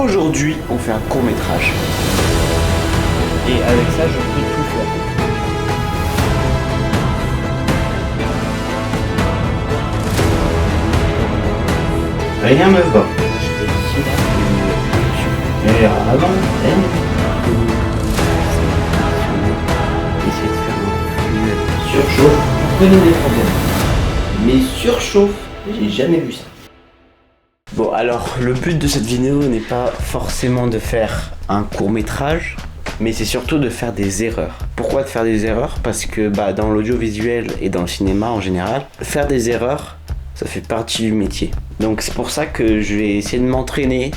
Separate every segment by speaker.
Speaker 1: Aujourd'hui, on fait un court-métrage. Et avec ça, je peux tout faire. Rien me va. Mais avant, essayer de faire un flux surchauffe pour connaître des problèmes. Mais surchauffe, j'ai jamais vu ça. Bon, alors le but de cette vidéo n'est pas forcément de faire un court-métrage, mais c'est surtout de faire des erreurs. Pourquoi de faire des erreurs? Parce que dans l'audiovisuel et dans le cinéma en général, faire des erreurs, ça fait partie du métier. Donc c'est pour ça que je vais essayer de m'entraîner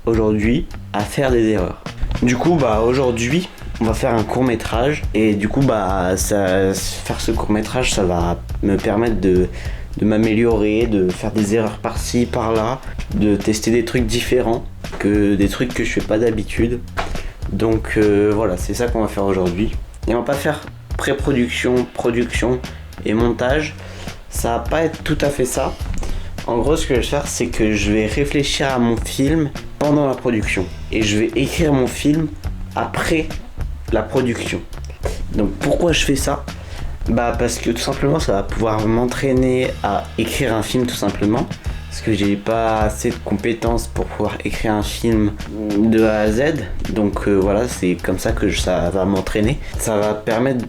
Speaker 1: aujourd'hui à faire des erreurs. Du coup, aujourd'hui, on va faire un court-métrage et du coup, faire ce court-métrage, ça va me permettre de m'améliorer, de faire des erreurs par-ci, par-là, de tester des trucs différents, des trucs que je fais pas d'habitude. Donc voilà, c'est ça qu'on va faire aujourd'hui. Et on va pas faire pré-production, production et montage. Ça va pas être tout à fait ça. En gros, ce que je vais faire, c'est que je vais réfléchir à mon film pendant la production. Et je vais écrire mon film après la production. Donc pourquoi je fais ça? Parce que tout simplement, ça va pouvoir m'entraîner à écrire un film tout simplement. Parce que j'ai pas assez de compétences pour pouvoir écrire un film de A à Z. Donc voilà, c'est comme ça que ça va m'entraîner. Ça va permettre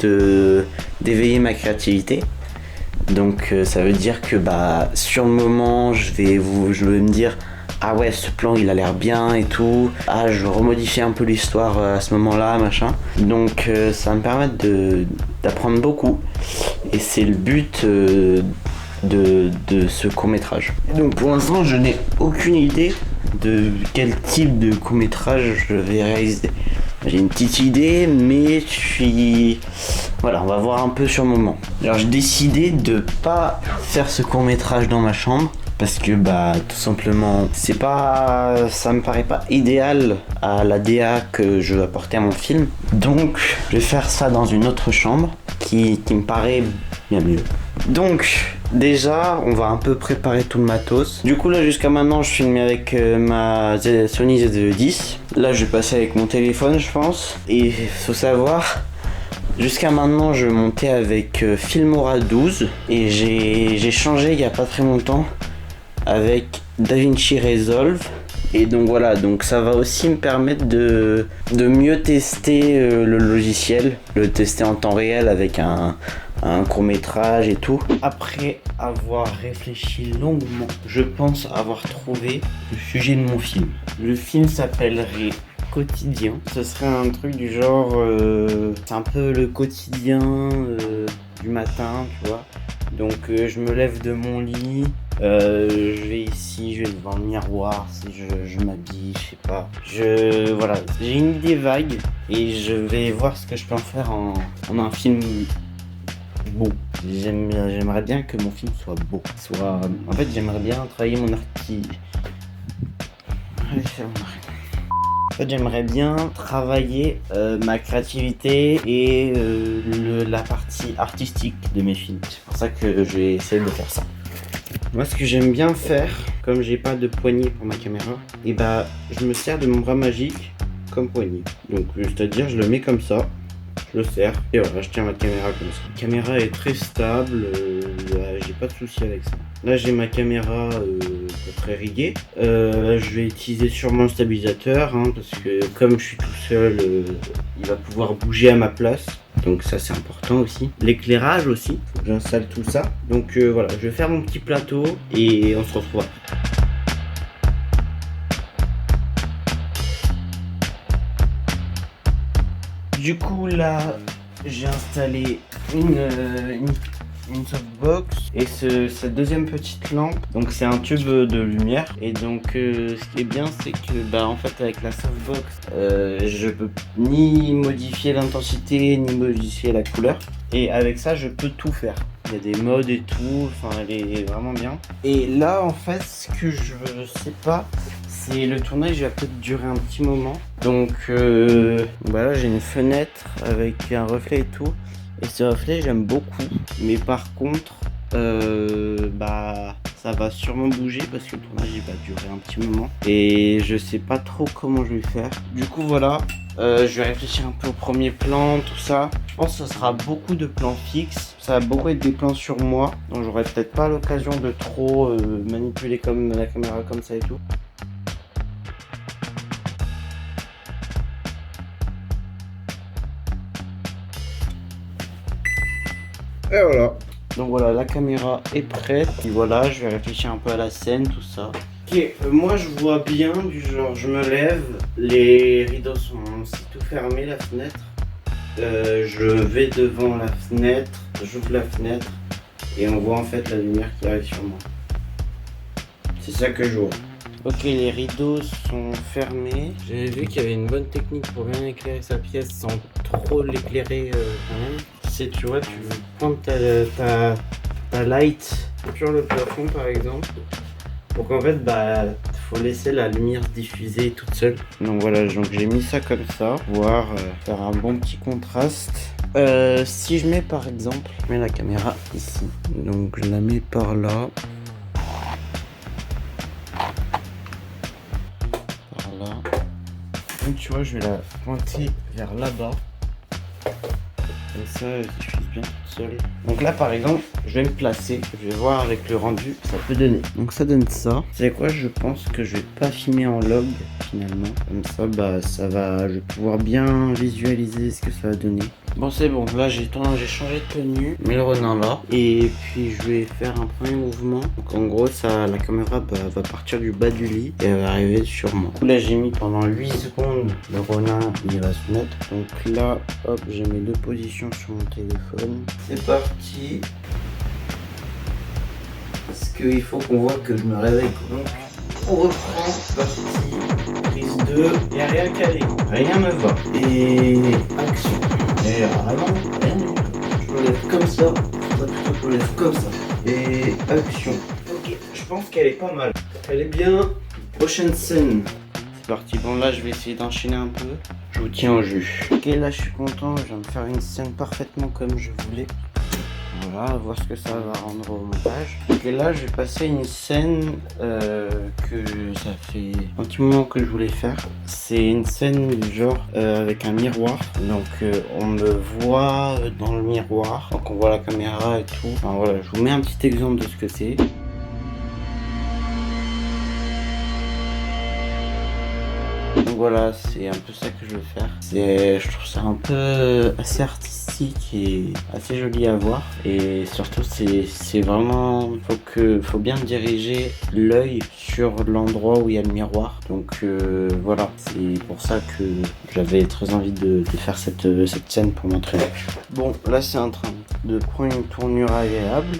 Speaker 1: d'éveiller ma créativité. Donc ça veut dire que sur le moment, je vais me dire ah ouais, ce plan il a l'air bien et tout. Ah, je vais remodifier un peu l'histoire à ce moment-là, machin. Donc ça va me permettre d'apprendre beaucoup. Et c'est le but de ce court-métrage. Donc pour l'instant, je n'ai aucune idée de quel type de court-métrage je vais réaliser. J'ai une petite idée, mais voilà, on va voir un peu sur le moment. Alors j'ai décidé de pas faire ce court-métrage dans ma chambre. Parce que tout simplement, ça me paraît pas idéal à la DA que je veux apporter à mon film. Donc je vais faire ça dans une autre chambre qui me paraît bien mieux. Donc déjà, on va un peu préparer tout le matos. Du coup là, jusqu'à maintenant, je filmais avec ma Sony ZV-10. Là, je vais passer avec mon téléphone, je pense. Et faut savoir, jusqu'à maintenant, je montais avec Filmora 12. Et j'ai changé il y a pas très longtemps avec DaVinci Resolve. Et donc voilà, donc ça va aussi me permettre de mieux tester le logiciel, le tester en temps réel avec un court-métrage et tout. Après avoir réfléchi longuement, je pense avoir trouvé le sujet de mon film. Le film s'appellerait Quotidien. Ce serait un truc du genre, c'est un peu le quotidien du matin, tu vois. Donc je me lève de mon lit, je vais ici, je vais devant le miroir, si je m'habille, je sais pas. Voilà, j'ai une idée vague et je vais voir ce que je peux en faire en un film beau. J'aimerais bien que mon film soit beau. En fait, j'aimerais bien travailler mon j'aimerais bien travailler ma créativité et la partie artistique de mes films. C'est pour ça que je vais essayer de faire ça. Moi, ce que j'aime bien faire, comme j'ai pas de poignée pour ma caméra, je me sers de mon bras magique comme poignée. Donc, c'est-à-dire, je le mets comme ça, je le serre et voilà, je tiens ma caméra comme ça. La caméra est très stable, j'ai pas de soucis avec ça. Là, j'ai ma caméra à peu près riguée. Je vais utiliser sûrement le stabilisateur, parce que comme je suis tout seul, il va pouvoir bouger à ma place. Donc ça, c'est important aussi. L'éclairage aussi, faut que j'installe tout ça. Donc voilà, je vais faire mon petit plateau et on se retrouve après. Du coup, là, j'ai installé une softbox et cette deuxième petite lampe. Donc c'est un tube de lumière. Et donc ce qui est bien, c'est que en fait avec la softbox, je peux ni modifier l'intensité ni modifier la couleur. Et avec ça, je peux tout faire. Il y a des modes et tout, enfin elle est vraiment bien. Et là en fait, ce que je sais pas, c'est le tournage va peut-être durer un petit moment. Donc là j'ai une fenêtre avec un reflet et tout. Et ce reflet j'aime beaucoup. Mais par contre, ça ça va sûrement bouger parce que le tournage il va durer un petit moment. Et je sais pas trop comment je vais faire. Du coup voilà, je vais réfléchir un peu au premier plan, tout ça. Je pense que ça sera beaucoup de plans fixes. Ça va beaucoup être des plans sur moi. Donc j'aurai peut-être pas l'occasion de trop manipuler comme la caméra comme ça et tout. Et voilà. Donc voilà, la caméra est prête. Et voilà, je vais réfléchir un peu à la scène, tout ça. Ok, moi je vois bien du genre, je me lève, les rideaux sont tout fermés, la fenêtre. Je vais devant la fenêtre, j'ouvre la fenêtre et on voit en fait la lumière qui arrive sur moi. C'est ça que je vois. Ok, les rideaux sont fermés. J'avais vu qu'il y avait une bonne technique pour bien éclairer sa pièce sans trop l'éclairer quand même. C'est, tu vois, tu pointes ta light sur le plafond par exemple. Pour qu'en fait, faut laisser la lumière se diffuser toute seule. Donc voilà, donc j'ai mis ça comme ça, voir faire un bon petit contraste. Si je mets par exemple, je mets la caméra ici. Donc je la mets par là. Donc tu vois, je vais la pointer vers là-bas. Comme ça, elle diffuse bien toute seule. Donc là, par exemple, je vais me placer. Je vais voir avec le rendu que ça peut donner. Donc ça donne ça. C'est quoi? Je pense que je vais pas filmer en log finalement. Comme ça, ça va. Je vais pouvoir bien visualiser ce que ça va donner. Bon, c'est bon. Là, j'ai changé de tenue. Je mets le renard là. Et puis, je vais faire un premier mouvement. Donc en gros, la caméra va partir du bas du lit et elle va arriver sur moi. Là, j'ai mis pendant 8 secondes le renard. Il va se mettre. Donc là, hop, j'ai mes deux positions sur mon téléphone. C'est parti. Parce qu'il faut qu'on voit que je me réveille. Donc, on reprend. Partie. Prise 2. Il n'y a rien calé. Rien ne va. Et action. Et vraiment, rien du tout. Je me lève comme ça. Je me lève comme ça. Et action. Ok, je pense qu'elle est pas mal. Elle est bien. Prochaine scène. C'est parti. Bon, là, je vais essayer d'enchaîner un peu. Je vous tiens au jus. Ok, là, je suis content. Je viens de faire une scène parfaitement comme je voulais. Voilà, voir ce que ça va rendre au montage. Et là, je vais passer à une scène que ça fait un petit moment que je voulais faire. C'est une scène du genre avec un miroir. Donc, on me voit dans le miroir. Donc, on voit la caméra et tout. Enfin, voilà, je vous mets un petit exemple de ce que c'est. Donc voilà, c'est un peu ça que je veux faire. Je trouve ça un peu assez artistique et assez joli à voir. Et surtout, c'est vraiment, faut bien diriger l'œil sur l'endroit où il y a le miroir. Donc voilà, c'est pour ça que j'avais très envie de faire cette scène pour montrer. Bon, là c'est en train de prendre une tournure agréable.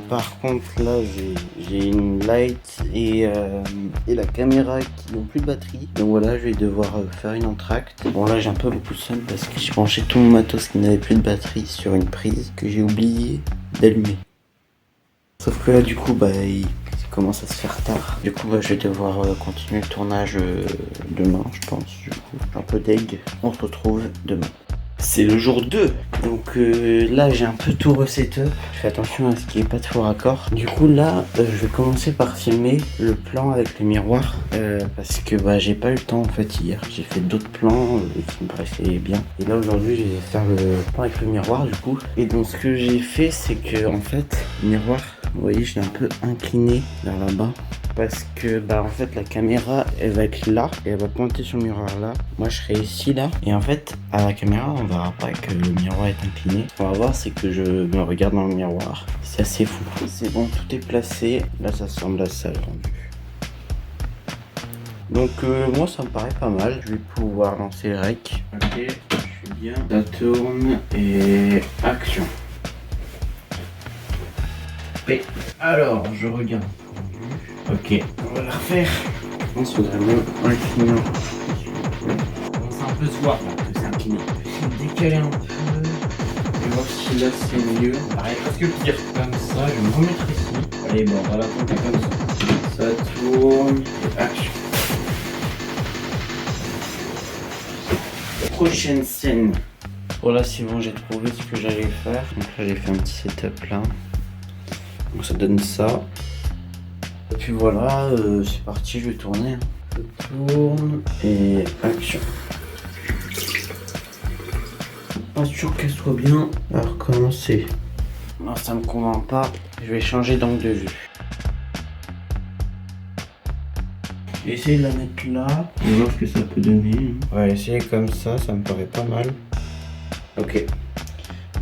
Speaker 1: Par contre là j'ai une light et la caméra qui n'ont plus de batterie, donc voilà, je vais devoir faire une entracte. Bon, là j'ai un peu beaucoup de somme parce que j'ai branché tout mon matos qui n'avait plus de batterie sur une prise que j'ai oublié d'allumer. Sauf que là du coup il commence à se faire tard. Du coup je vais devoir continuer le tournage demain, je pense. Du coup un peu deg. On se retrouve demain. C'est le jour 2. Donc là j'ai un peu tout resetup. Je fais attention à ce qu'il n'y ait pas de faux raccords. Du coup là je vais commencer par filmer le plan avec le miroir. Parce que j'ai pas eu le temps en fait hier. J'ai fait d'autres plans qui me paraissaient bien. Et là aujourd'hui je vais faire le plan avec le miroir du coup. Et donc ce que j'ai fait c'est que en fait le miroir, vous voyez, je l'ai un peu incliné vers là-bas. Parce que en fait la caméra elle va être là et elle va pointer sur le miroir là. Moi je serai ici là. Et en fait à la caméra on verra pas que le miroir est incliné. Ce qu'on va voir c'est que je me regarde dans le miroir. C'est assez fou. C'est bon, tout est placé. Là ça semble assez rendu. Donc moi ça me paraît pas mal. Je vais pouvoir lancer le rec. Ok, je suis bien. Ça tourne et action. Et alors je regarde. Ok, on va la refaire. Je pense qu'il faudrait même incliner. On commence un peu se voir là, que c'est incliné. Je vais décaler un peu. Je vais voir si là c'est mieux. Pareil, presque pire. Comme ça, je vais me remettre ici. Allez, bon, on va la compter comme ça. Ça tourne. Action. Prochaine scène. Bon, là c'est bon, j'ai trouvé ce que j'allais faire. Donc là, j'ai fait un petit setup là. Donc ça donne ça. Et puis voilà, c'est parti, je vais tourner. Je tourne et action. Pas sûr qu'elle soit bien. Alors commencer. Non, ça me convainc pas. Je vais changer d'angle de vue. Je vais essayer de la mettre là. On va voir ce que ça peut donner. On va essayer comme ça me paraît pas mal. Ok.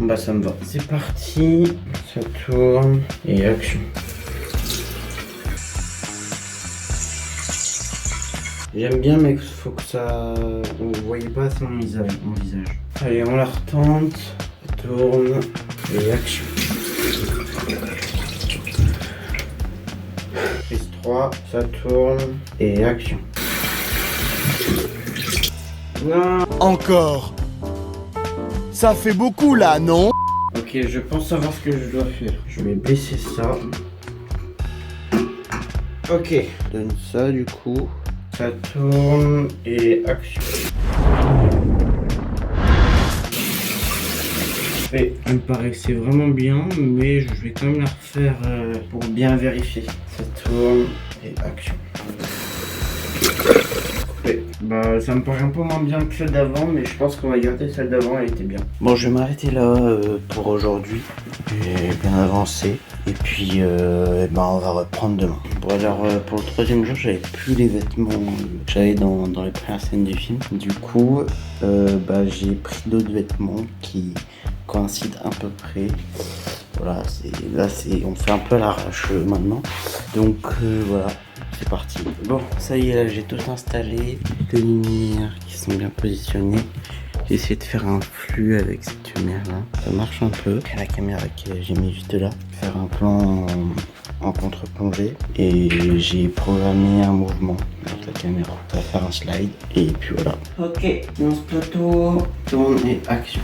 Speaker 1: Bah ça me va. C'est parti. Ça tourne et action. J'aime bien mais faut que ça... Vous voyez pas son visage. Allez, on la retente. Ça tourne et action. Prise 3, ça tourne et action. Non.
Speaker 2: Encore. Ça fait beaucoup là, non?
Speaker 1: Ok, je pense savoir ce que je dois faire. Je vais baisser ça. Ok, donne ça du coup. Ça tourne et action. Et il me paraissait vraiment bien, mais je vais quand même la refaire pour bien vérifier. Ça tourne et action. Ouais. Bah ça me paraît un peu moins bien que celle d'avant, mais je pense qu'on va garder celle d'avant, elle était bien. Bon, je vais m'arrêter là pour aujourd'hui. J'ai bien avancé. Et puis on va reprendre demain. Bon alors pour le troisième jour, j'avais plus les vêtements que j'avais dans les premières scènes du film. Du coup j'ai pris d'autres vêtements qui coïncident à peu près. Voilà, on fait un peu à l'arrache maintenant. Donc voilà, c'est parti. Bon, ça y est, là j'ai tout installé, les lumières qui sont bien positionnées. J'ai essayé de faire un flux avec cette lumière là. Ça marche un peu. La caméra que j'ai mis juste là. Faire un plan en contre-plongée. Et j'ai programmé un mouvement avec la caméra. Ça va faire un slide. Et puis voilà. Ok, dans ce plateau, tourne et action.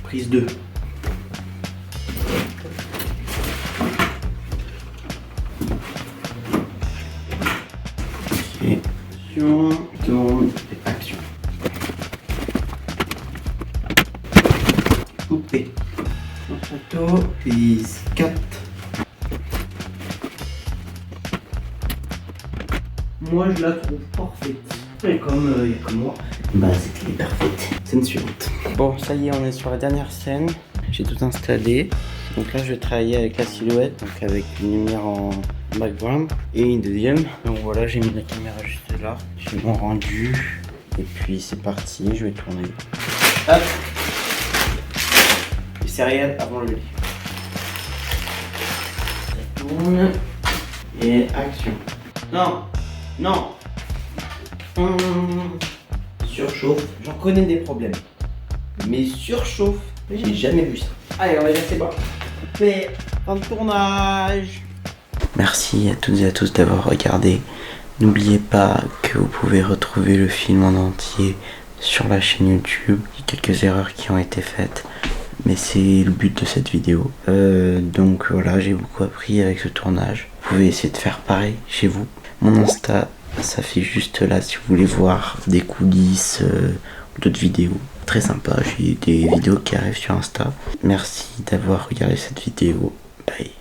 Speaker 1: Prise 2. Tourne et action. Coupé. Photo, prise 4. Moi je la trouve parfaite. Et comme il n'y a que moi, c'est qu'elle est parfaite. Scène suivante. Bon, ça y est, on est sur la dernière scène. J'ai tout installé. Donc là, je vais travailler avec la silhouette, donc avec une lumière en background et une deuxième. Donc voilà, j'ai mis la caméra juste là. J'ai mon rendu. Et puis c'est parti, je vais tourner. Hop. Les céréales avant le lit. Ça tourne. Et action. Non. Non. Surchauffe. J'en connais des problèmes. Mais surchauffe, j'ai jamais vu ça. Allez, on va dire c'est bon. Fin de tournage. Merci à toutes et à tous d'avoir regardé. N'oubliez pas que vous pouvez retrouver le film en entier sur la chaîne YouTube. Il y a quelques erreurs qui ont été faites, mais c'est le but de cette vidéo. Donc voilà, j'ai beaucoup appris avec ce tournage. Vous pouvez essayer de faire pareil chez vous. Mon Insta s'affiche juste là si vous voulez voir des coulisses, d'autres vidéos. Très sympa, j'ai des vidéos qui arrivent sur Insta. Merci d'avoir regardé cette vidéo. Bye.